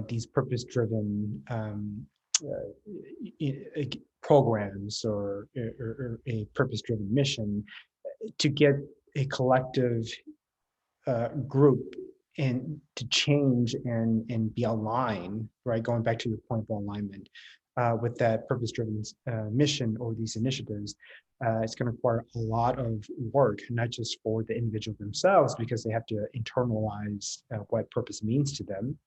these purpose-driven programs or a purpose-driven mission to get a collective group and to change and be aligned, right? Going back to your point of alignment with that purpose-driven mission or these initiatives, it's going to require a lot of work, not just for the individual themselves, because they have to internalize what purpose means to them,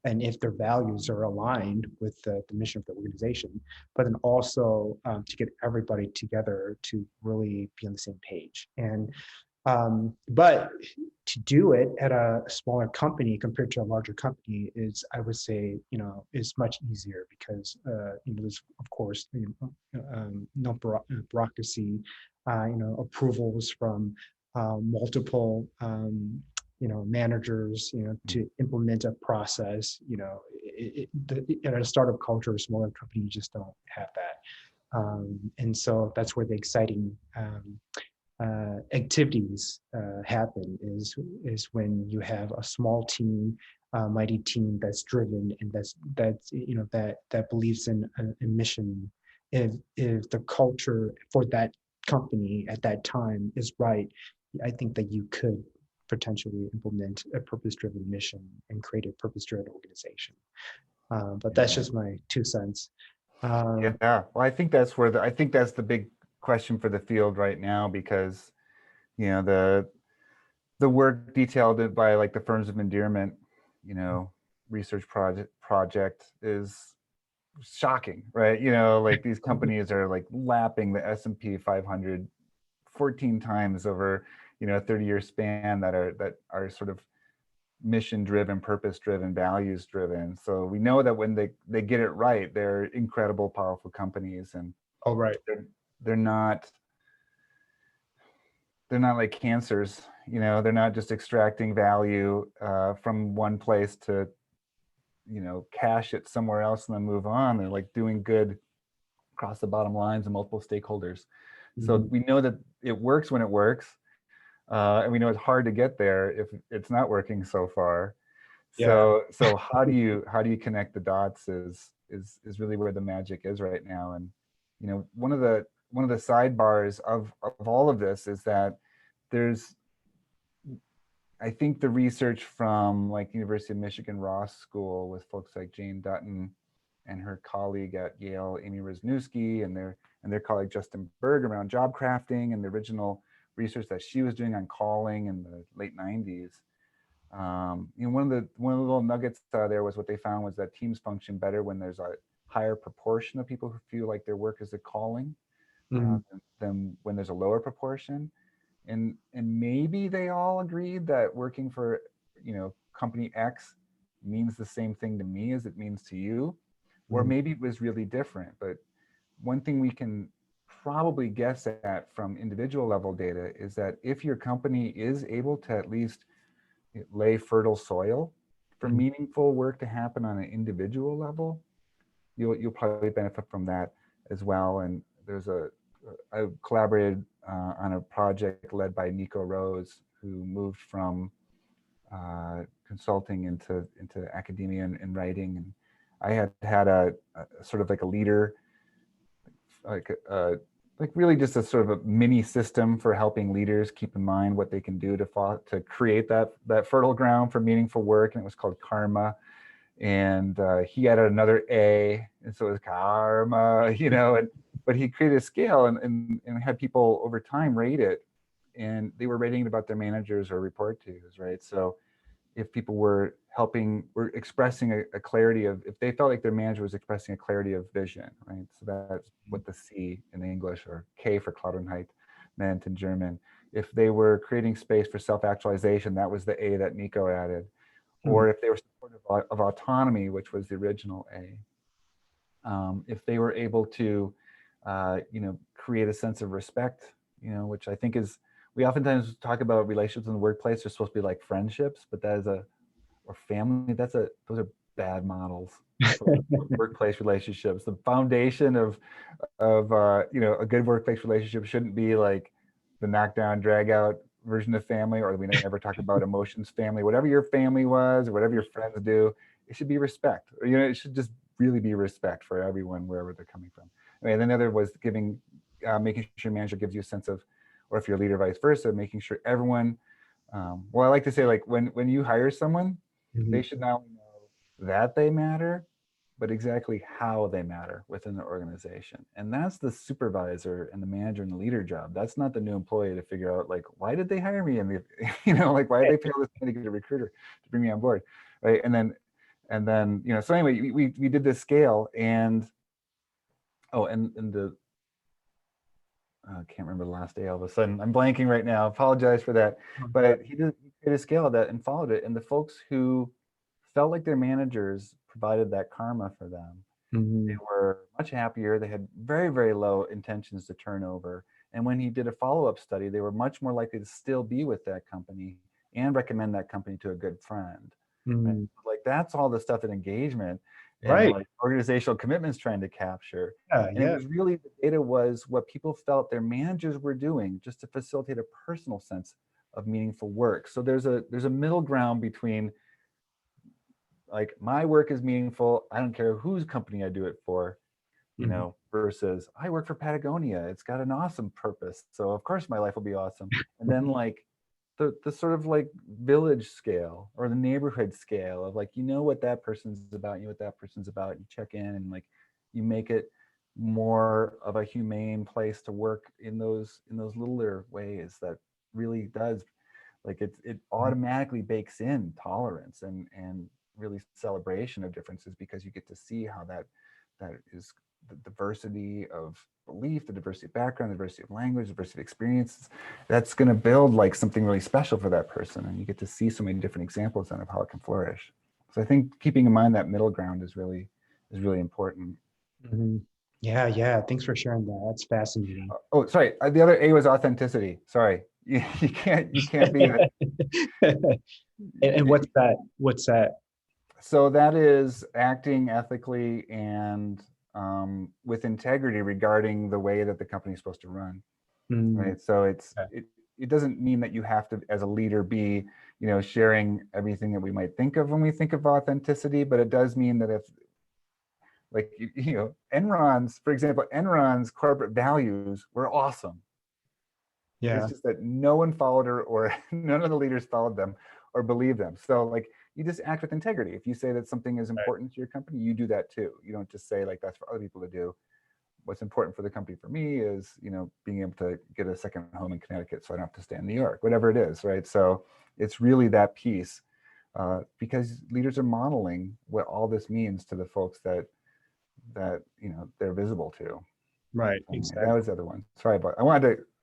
and if their values are aligned with the mission of the organization, but then also to get everybody together to really be on the same page. And but to do it at a smaller company compared to a larger company is, I would say, is much easier because there's of course no bureaucracy, approvals from multiple managers, to implement a process. In a startup culture, a smaller company, you just don't have that. And so that's where the exciting activities happen is when you have a small team, mighty team that's driven and that believes in a mission. If the culture for that company at that time is right, I think that you could potentially implement a purpose-driven mission and create a purpose-driven organization. But that's Yeah. just my 2 cents. Yeah. Well, I think that's where I think that's the big question for the field right now, because the work detailed by like the Firms of Endearment, research project is shocking, right? Like these companies are like lapping the S&P 500 14 times over, a 30-year span that are sort of mission driven, purpose driven, values driven. So we know that when they get it right, they're incredible, powerful companies, and All right. they're not they're not like cancers. They're not just extracting value from one place to cash it somewhere else and then move on. They're like doing good across the bottom lines and multiple stakeholders. So Mhm. we know that it works when it works, and we know it's hard to get there if it's not working so far. Yeah. So how do you connect the dots is really where the magic is right now. And one of the sidebars of all of this is that there's, I think, the research from like University of Michigan Ross School with folks like Jane Dutton and her colleague at Yale, Amy Wisniewski, and their colleague Justin Berg around job crafting, and the original research that she was doing on calling in the late 90s. One of the little nuggets there was what they found was that teams function better when there's a higher proportion of people who feel like their work is a calling Mhm. than when there's a lower proportion. And maybe they all agreed that working for company X means the same thing to me as it means to you, or Mhm. maybe it was really different. But one thing we can probably guess at from individual level data is that if your company is able to at least lay fertile soil for Mhm. meaningful work to happen on an individual level, you'll probably benefit from that as well. And I collaborated on a project led by Nico Rose, who moved from consulting into academia and writing. And I had a sort of like a leader, like really just a sort of a mini system for helping leaders keep in mind what they can do to create that fertile ground for meaningful work. And it was called Karma. And he added another A, and so it was Karma, but he created a scale and had people over time rate it, and they were rating it about their managers or report tos, right? So if people were expressing a clarity of, if they felt like their manager was expressing a clarity of vision, right? So that's what the C in English, or K for Klaudenheit, meant in German. If they were creating space for self-actualization, that was the A that Nico added. Mhm. Or if they were supportive of autonomy, which was the original A. if they were able to, create a sense of respect, which I think is, we oftentimes talk about relationships in the workplace. They're supposed to be like friendships, but that is or family. Those are bad models for workplace relationships. The foundation of a good workplace relationship shouldn't be like the knockdown, drag out version of family, or we never talk about emotions family. Whatever your family was, or whatever your friends do, it should be respect. Or, it should just really be respect for everyone wherever they're coming from. And then the other was making sure manager gives you a sense of, or if you're a leader, vice versa, making sure everyone. Well, I like to say, like, when you hire someone, they should not only know that they matter, but exactly how they matter within the organization. And that's the supervisor and the manager and the leader job. That's not the new employee to figure out, like, why did they hire me? And like, why did they pay all this money to get a recruiter to bring me on board, right? And then so anyway, we did this scale, and the I can't remember the last day. All of a sudden, I'm blanking right now. Apologize for that. But he created a scale of that and followed it. And the folks who felt like their managers provided that karma for them, they were much happier. They had very, very low intentions to turn over. And when he did a follow-up study, they were much more likely to still be with that company and recommend that company to a good friend. Right? Like, that's all the stuff that engagement and like organizational commitments trying to capture. And it was really, the data was what people felt their managers were doing just to facilitate a personal sense of meaningful work. So there's a middle ground between, like, my work is meaningful, I don't care whose company I do it for, versus I work for Patagonia, it's got an awesome purpose, so of course my life will be awesome. And then, like, the sort of like village scale or the neighborhood scale of, like, what that person's about, what that person's about, you check in and, like, you make it more of a humane place to work in those littler ways that really does, like, it automatically bakes in tolerance and really celebration of differences, because you get to see how that is the diversity of belief, the diversity of background, the diversity of language, the diversity of experiences. That's going to build, like, something really special for that person, and you get to see so many different examples then of how it can flourish. So I think keeping in mind that middle ground is really important. Yeah. Thanks for sharing that. That's fascinating. Oh, sorry. The other A was authenticity. Sorry, you can't be. And what's that? What's that? So that is acting ethically and with integrity regarding the way that the company is supposed to run. Right. So it doesn't mean that you have to, as a leader, be, sharing everything that we might think of when we think of authenticity, but it does mean that if, like, Enron's, for example, Enron's corporate values were awesome. Yeah. It's just that no one followed her, or none of the leaders followed them or believed them. So, like, you just act with integrity. If you say that something is important to your company, you do that too. You don't just say, like, that's for other people to do. What's important for the company for me is, being able to get a second home in Connecticut so I don't have to stay in New York, whatever it is, right? So it's really that piece, because leaders are modeling what all this means to the folks that they're visible to. Right. Exactly. That was the other one. Sorry, but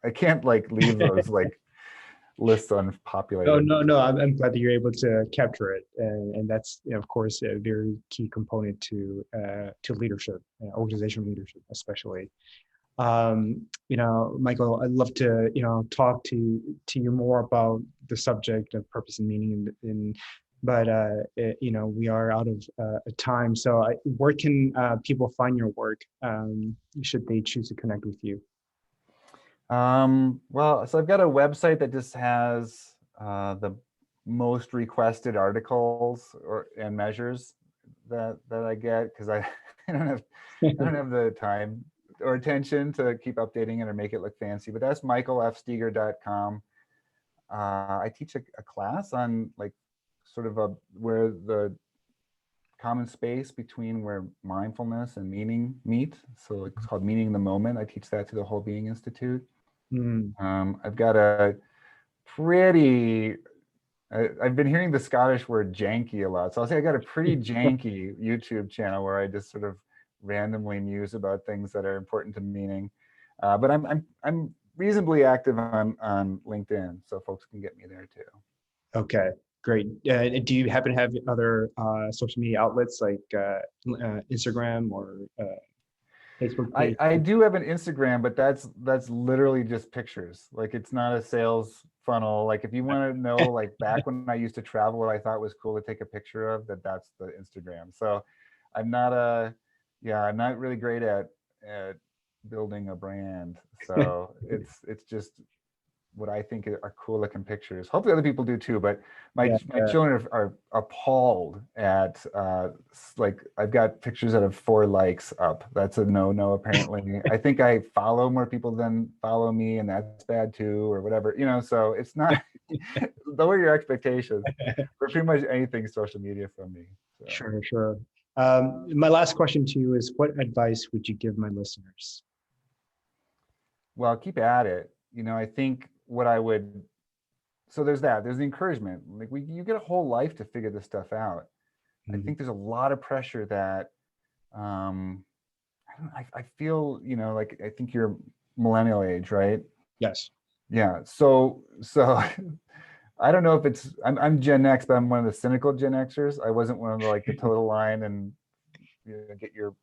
I can't, like, leave those like lists unpopulated. No. I'm glad that you're able to capture it, and that's, of course, a very key component to leadership, organizational leadership, especially. Michael, I'd love to talk to you more about the subject of purpose and meaning, but we are out of time. So, where can people find your work should they choose to connect with you? Well, so I've got a website that just has the most requested articles and measures that I get, because I don't have the time or attention to keep updating it or make it look fancy. But that's michaelfsteger.com. I teach a class on, like, sort of where the common space between where mindfulness and meaning meet. So it's called Meaning the Moment. I teach that to the Whole Being Institute. I've got a pretty, I've been hearing the Scottish word janky a lot. So I'll say I got a pretty janky YouTube channel where I just sort of randomly muse about things that are important to meaning. But I'm reasonably active on LinkedIn, so folks can get me there too. Okay, Great. Do you happen to have other social media outlets like Instagram or Facebook page? I do have an Instagram, but that's literally just pictures. Like it's not a sales funnel. Like if you want to know, like back when I used to travel, what I thought was cool to take a picture of, that's the Instagram. So I'm not I'm not really great at building a brand. So it's just what I think are cool looking pictures. Hopefully other people do too, but Yeah, my children are appalled at like I've got pictures that have 4 likes up. That's a no apparently. I think I follow more people than follow me, and that's bad too, or whatever. So it's not lower your expectations for pretty much anything social media from me. So. sure. My last question to you is, what advice would you give my listeners? Well, keep at it. I think what I would, so there's that, there's the encouragement. Like you get a whole life to figure this stuff out. I think there's a lot of pressure that, I feel, like I think you're millennial age, right? Yes. Yeah. So I don't know if I'm Gen X, but I'm one of the cynical Gen Xers. I wasn't one of the like the total line and get your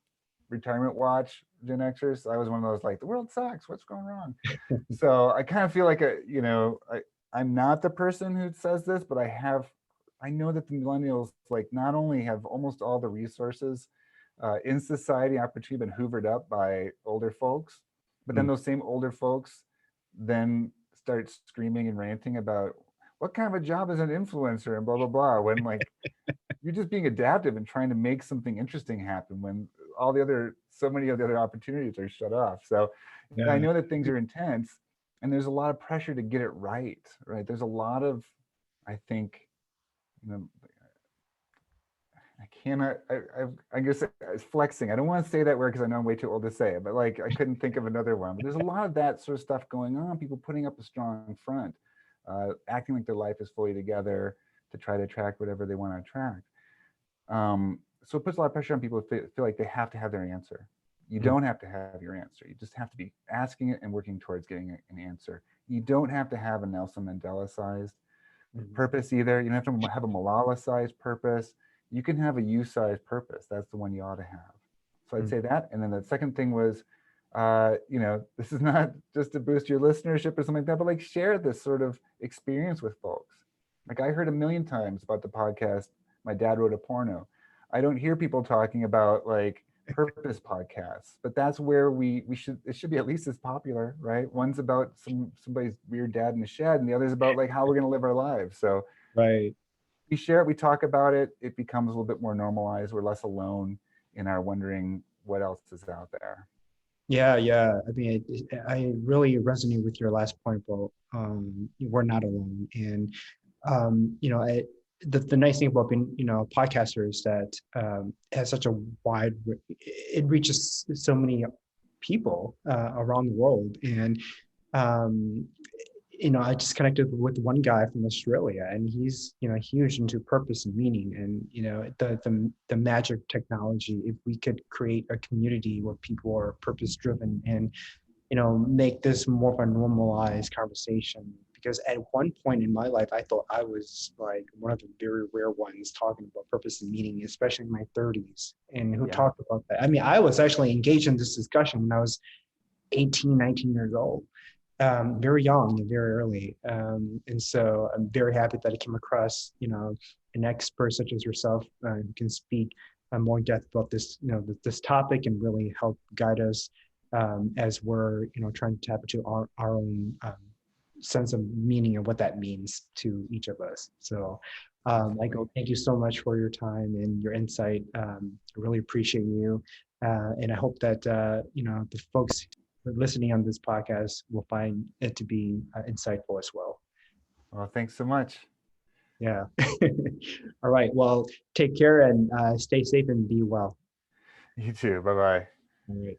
retirement watch Gen Xers. I was one of those like the world sucks. What's going wrong? So I kind of feel like I'm not the person who says this, but I know that the millennials like not only have almost all the resources in society opportunity been hoovered up by older folks, but then those same older folks then start screaming and ranting about what kind of a job is an influencer and blah blah blah, when like you're just being adaptive and trying to make something interesting happen when so many of the other opportunities are shut off. So I know that things are intense and there's a lot of pressure to get it right. There's a lot of, I think, I guess it's flexing. I don't want to say that word because I know I'm way too old to say it, but like I couldn't think of another one. But there's a lot of that sort of stuff going on. People putting up a strong front, acting like their life is fully together to try to attract whatever they want to attract. So it puts a lot of pressure on people to feel like they have to have their answer. You don't have to have your answer. You just have to be asking it and working towards getting an answer. You don't have to have a Nelson Mandela-sized purpose either. You don't have to have a Malala-sized purpose. You can have a you-sized purpose. That's the one you ought to have. So I'd say that. And then the second thing was, this is not just to boost your listenership or something like that, but like share this sort of experience with folks. Like I heard a million times about the podcast, My Dad Wrote a Porno. I don't hear people talking about like purpose podcasts, but that's where it should be at least as popular, right? One's about somebody's weird dad in the shed, and the other's about like how we're going to live our lives. So right. We share it, we talk about it, it becomes a little bit more normalized. We're less alone in our wondering what else is out there. Yeah. I mean, I really resonate with your last point, Bo. We're not alone, and the nice thing about being a podcaster is that it has such a wide, it reaches so many people around the world, and I just connected with one guy from Australia, and he's huge into purpose and meaning, and the magic of technology. If we could create a community where people are purpose driven and make this more of a normalized conversation. Because at one point in my life, I thought I was like one of the very rare ones talking about purpose and meaning, especially in my 30s, and who talked about that. I mean, I was actually engaged in this discussion when I was 18, 19 years old, very young and very early. And so I'm very happy that I came across, an expert such as yourself who can speak more in depth about this, this topic, and really help guide us as we're, trying to tap into our own sense of meaning and what that means to each of us. So, Michael, thank you so much for your time and your insight. I really appreciate you. And I hope that, the folks listening on this podcast will find it to be insightful as well. Well, thanks so much. Yeah. All right. Well, take care and stay safe and be well. You too. Bye-bye. All right.